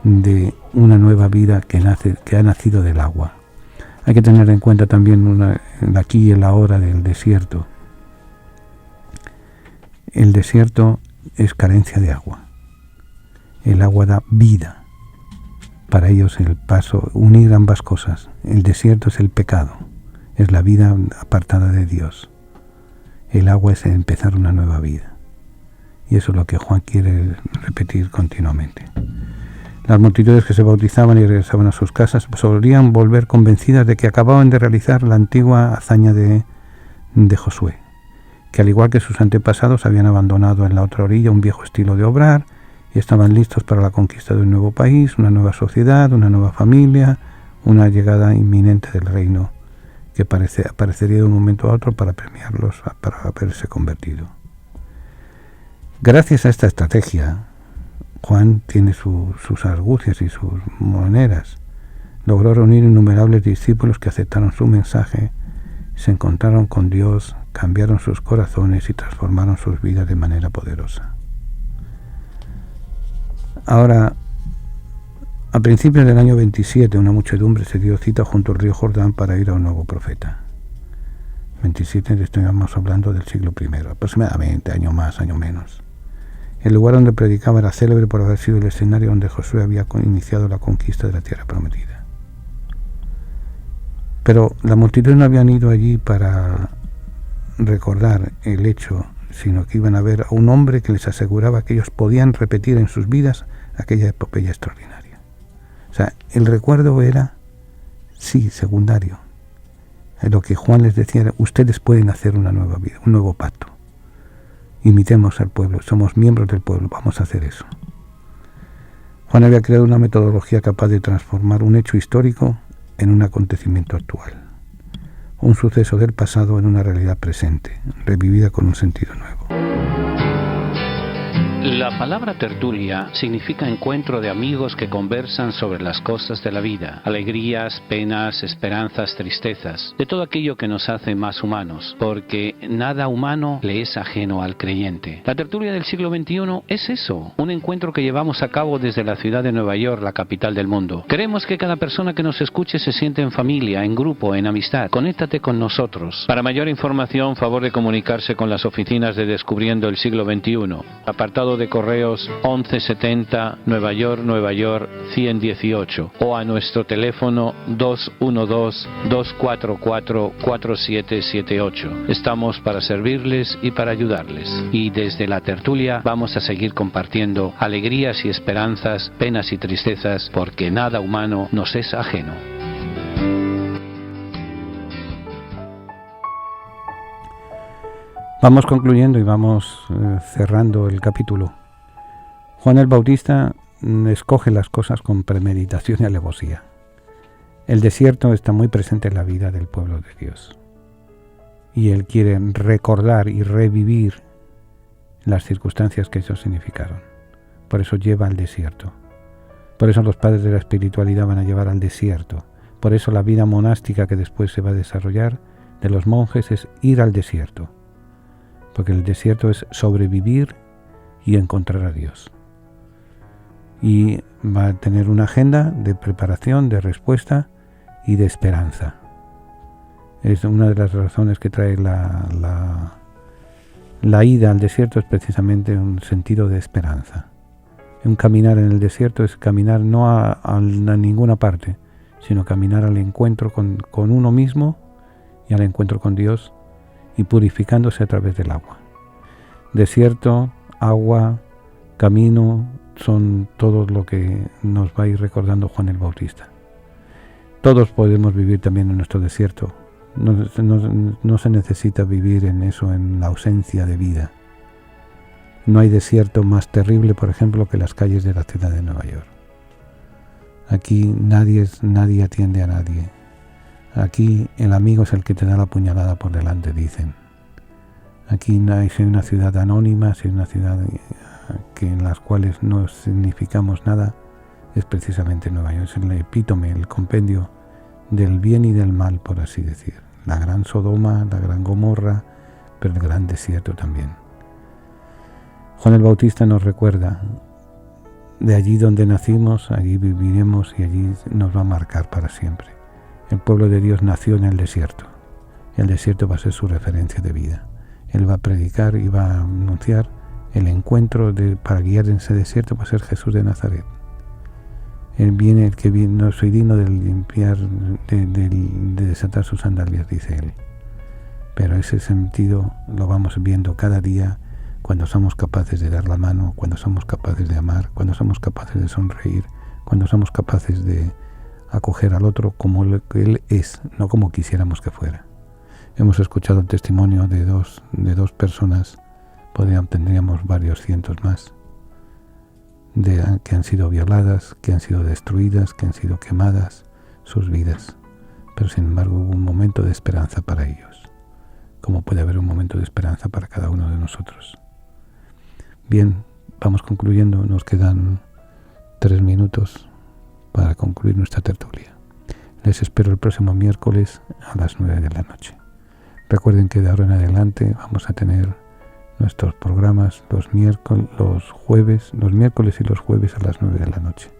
de una nueva vida que ha nacido del agua. Hay que tener en cuenta también el aquí y el ahora del desierto. El desierto es carencia de agua. El agua da vida. Para ellos el paso, unir ambas cosas. El desierto es el pecado, es la vida apartada de Dios. El agua es empezar una nueva vida. Y eso es lo que Juan quiere repetir continuamente. Las multitudes que se bautizaban y regresaban a sus casas solían volver convencidas de que acababan de realizar la antigua hazaña de Josué, que al igual que sus antepasados habían abandonado en la otra orilla un viejo estilo de obrar y estaban listos para la conquista de un nuevo país, una nueva sociedad, una nueva familia, una llegada inminente del reino que aparecería de un momento a otro para premiarlos para haberse convertido. Gracias a esta estrategia, Juan tiene sus argucias y sus maneras. Logró reunir innumerables discípulos que aceptaron su mensaje, se encontraron con Dios, cambiaron sus corazones y transformaron sus vidas de manera poderosa. Ahora, a principios del año 27, una muchedumbre se dio cita junto al río Jordán para ir a un nuevo profeta. 27, estamos hablando del siglo I, aproximadamente, año más, año menos. El lugar donde predicaba era célebre por haber sido el escenario donde Josué había iniciado la conquista de la tierra prometida. Pero la multitud no habían ido allí para recordar el hecho, sino que iban a ver a un hombre que les aseguraba que ellos podían repetir en sus vidas aquella epopeya extraordinaria. O sea, el recuerdo era, sí, secundario. Lo que Juan les decía era, ustedes pueden hacer una nueva vida, un nuevo pacto. Imitemos al pueblo, somos miembros del pueblo, vamos a hacer eso. Juan había creado una metodología capaz de transformar un hecho histórico en un acontecimiento actual, un suceso del pasado en una realidad presente, revivida con un sentido nuevo. La La palabra tertulia significa encuentro de amigos que conversan sobre las cosas de la vida, alegrías, penas, esperanzas, tristezas, de todo aquello que nos hace más humanos, porque nada humano le es ajeno al creyente. La tertulia del siglo XXI es eso, un encuentro que llevamos a cabo desde la ciudad de Nueva York, la capital del mundo. Queremos que cada persona que nos escuche se sienta en familia, en grupo, en amistad. Conéctate con nosotros. Para mayor información, favor de comunicarse con las oficinas de Descubriendo el Siglo XXI. Apartado de correos 1170 Nueva York 10018 o a nuestro teléfono 212-244-4778. Estamos para servirles y para ayudarles. Y desde la tertulia vamos a seguir compartiendo alegrías y esperanzas, penas y tristezas, porque nada humano nos es ajeno. Vamos concluyendo y vamos cerrando el capítulo. Juan el Bautista escoge las cosas con premeditación y alevosía. El desierto está muy presente en la vida del pueblo de Dios. Y él quiere recordar y revivir las circunstancias que ellos significaron. Por eso lleva al desierto. Por eso los padres de la espiritualidad van a llevar al desierto. Por eso la vida monástica que después se va a desarrollar de los monjes es ir al desierto. Porque el desierto es sobrevivir y encontrar a Dios. Y va a tener una agenda de preparación, de respuesta y de esperanza. Es una de las razones que trae la ida al desierto, es precisamente un sentido de esperanza. Un caminar en el desierto es caminar no a ninguna parte, sino caminar al encuentro con uno mismo y al encuentro con Dios, y purificándose a través del agua. Desierto, agua, camino, son todo lo que nos va a ir recordando Juan el Bautista. Todos podemos vivir también en nuestro desierto. No se necesita vivir en eso, en la ausencia de vida. No hay desierto más terrible, por ejemplo, que las calles de la ciudad de Nueva York. Aquí nadie atiende a nadie. Aquí el amigo es el que te da la puñalada por delante, dicen. Aquí si hay una ciudad anónima, si hay una ciudad en las cuales no significamos nada, es precisamente Nueva York. Es el epítome, el compendio del bien y del mal, por así decir. La gran Sodoma, la gran Gomorra, pero el gran desierto también. Juan el Bautista nos recuerda, de allí donde nacimos, allí viviremos y allí nos va a marcar para siempre. El pueblo de Dios nació en el desierto. El desierto va a ser su referencia de vida. Él va a predicar y va a anunciar el encuentro para guiar en ese desierto, va a ser Jesús de Nazaret. Él viene, el que viene, no soy digno de limpiar, de desatar sus sandalias, dice él. Pero ese sentido lo vamos viendo cada día cuando somos capaces de dar la mano, cuando somos capaces de amar, cuando somos capaces de sonreír, cuando somos capaces de acoger al otro como lo que él es, no como quisiéramos que fuera. Hemos escuchado el testimonio de dos personas, tendríamos varios cientos más, que han sido violadas, que han sido destruidas, que han sido quemadas sus vidas. Pero sin embargo hubo un momento de esperanza para ellos, como puede haber un momento de esperanza para cada uno de nosotros. Bien, vamos concluyendo, nos quedan 3 minutos para concluir nuestra tertulia. Les espero el próximo miércoles a las 9 de la noche. Recuerden que de ahora en adelante vamos a tener nuestros programas los miércoles y los jueves a las 9 de la noche.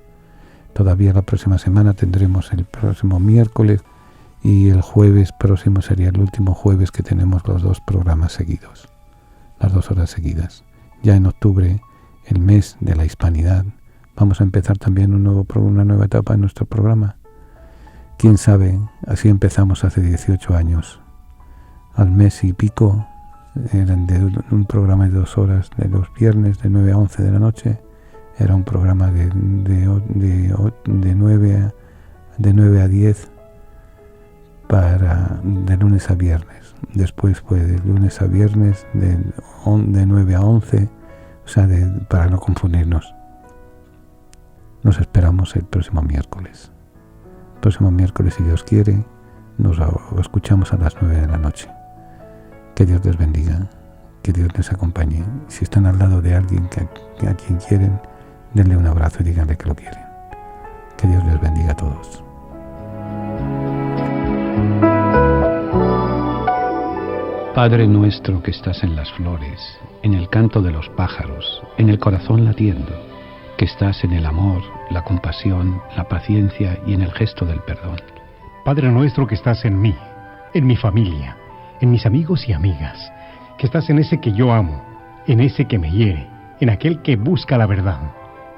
Todavía la próxima semana tendremos el próximo miércoles y el jueves próximo sería el último jueves que tenemos los 2 programas seguidos, las 2 horas seguidas. Ya en octubre, el mes de la hispanidad, vamos a empezar también una nueva etapa en nuestro programa. Quién sabe, así empezamos hace 18 años. Al mes y pico, eran de un programa de 2 horas, de los viernes de 9 a 11 de la noche. Era un programa de 9 a 10 de lunes a viernes. Después fue de lunes a viernes de 9 a 11, o sea, para no confundirnos. Nos esperamos el próximo miércoles. El próximo miércoles, si Dios quiere, nos escuchamos a las 9 de la noche. Que Dios les bendiga, que Dios les acompañe. Si están al lado de alguien a quien quieren, denle un abrazo y díganle que lo quieren. Que Dios les bendiga a todos. Padre nuestro que estás en las flores, en el canto de los pájaros, en el corazón latiendo, que estás en el amor, la compasión, la paciencia y en el gesto del perdón. Padre nuestro que estás en mí, en mi familia, en mis amigos y amigas, que estás en ese que yo amo, en ese que me hiere, en aquel que busca la verdad.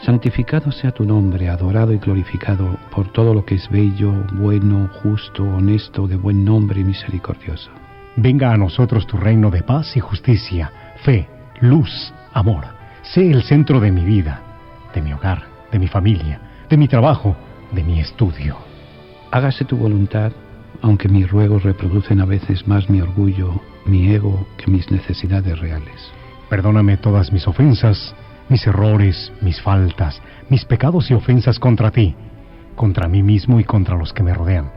Santificado sea tu nombre, adorado y glorificado por todo lo que es bello, bueno, justo, honesto, de buen nombre y misericordioso. Venga a nosotros tu reino de paz y justicia, fe, luz, amor. Sé el centro de mi vida, de mi hogar, de mi familia, de mi trabajo, de mi estudio. Hágase tu voluntad, aunque mis ruegos reproducen a veces más mi orgullo, mi ego, que mis necesidades reales. Perdóname todas mis ofensas, mis errores, mis faltas, mis pecados y ofensas contra ti, contra mí mismo y contra los que me rodean.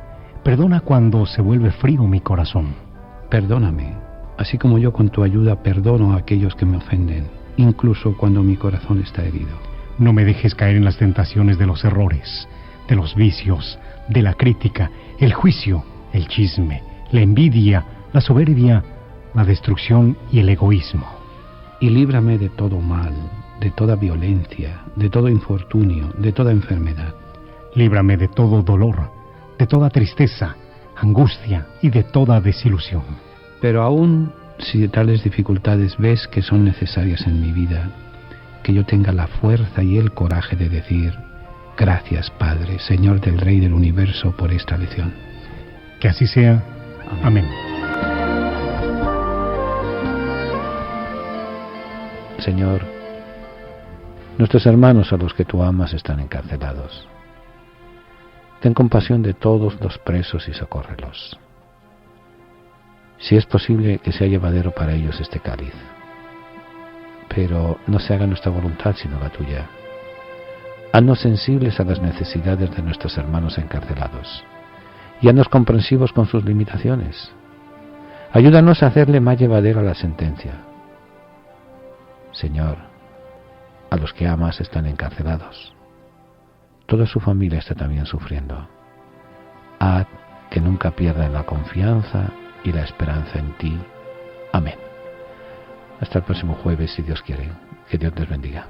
Perdona cuando se vuelve frío mi corazón. Perdóname, así como yo con tu ayuda perdono a aquellos que me ofenden, incluso cuando mi corazón está herido. No me dejes caer en las tentaciones de los errores, de los vicios, de la crítica, el juicio, el chisme, la envidia, la soberbia, la destrucción y el egoísmo. Y líbrame de todo mal, de toda violencia, de todo infortunio, de toda enfermedad. Líbrame de todo dolor, de toda tristeza, angustia y de toda desilusión. Pero aún si de tales dificultades ves que son necesarias en mi vida, que yo tenga la fuerza y el coraje de decir: gracias, Padre, Señor del Rey del Universo, por esta lección. Que así sea. Amén. Señor, nuestros hermanos a los que tú amas están encarcelados. Ten compasión de todos los presos y socórrelos. Si es posible, que sea llevadero para ellos este cáliz. Pero no se haga nuestra voluntad sino la tuya. Haznos sensibles a las necesidades de nuestros hermanos encarcelados y haznos comprensivos con sus limitaciones. Ayúdanos a hacerle más llevadera la sentencia. Señor, a los que amas están encarcelados. Toda su familia está también sufriendo. Haz que nunca pierdan la confianza y la esperanza en ti. Amén. Hasta el próximo jueves, si Dios quiere. Que Dios les bendiga.